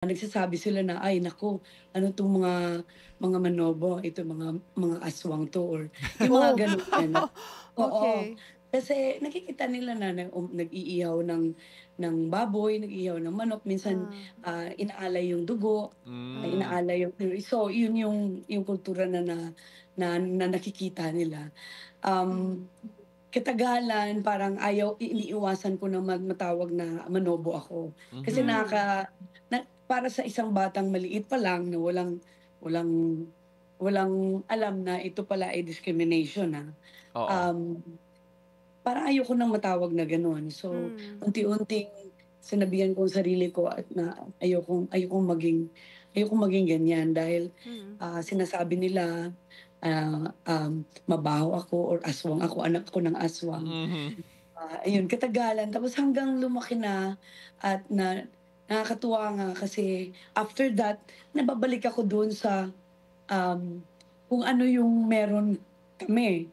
Nagsasabi sila na, "Ay naku, ano 'tong mga manobo, ito mga aswang 'to," or yung mga Oh, gano'n na oo. okey. Kasi nakikita nila na nag-iihaw ng baboy, nag-iihaw ng manok, minsan, Ah. inaalay yung dugo, Hmm. inaalay yung so yun yung kultura na nakikita nila. Mhm. Um, katagalan parang iniiwasan ko na matawag na manobo ako. Kasi Hmm. para sa isang batang maliit pa lang na walang walang alam na ito pala ay discrimination, Oo. um, parang ayoko ng matawag na gano'n. So, Hmm. unti-unting sinabihan ko ang sarili ko at na ayokong maging ganyan dahil, Mm. sinasabi nila, mabaho ako or aswang ako, anak ako ng aswang. Mhm. Ayun katagalan tapos hanggang lumaki na at nakakatuwa nga kasi after that nababalik ako dun sa, kung ano yung meron kami.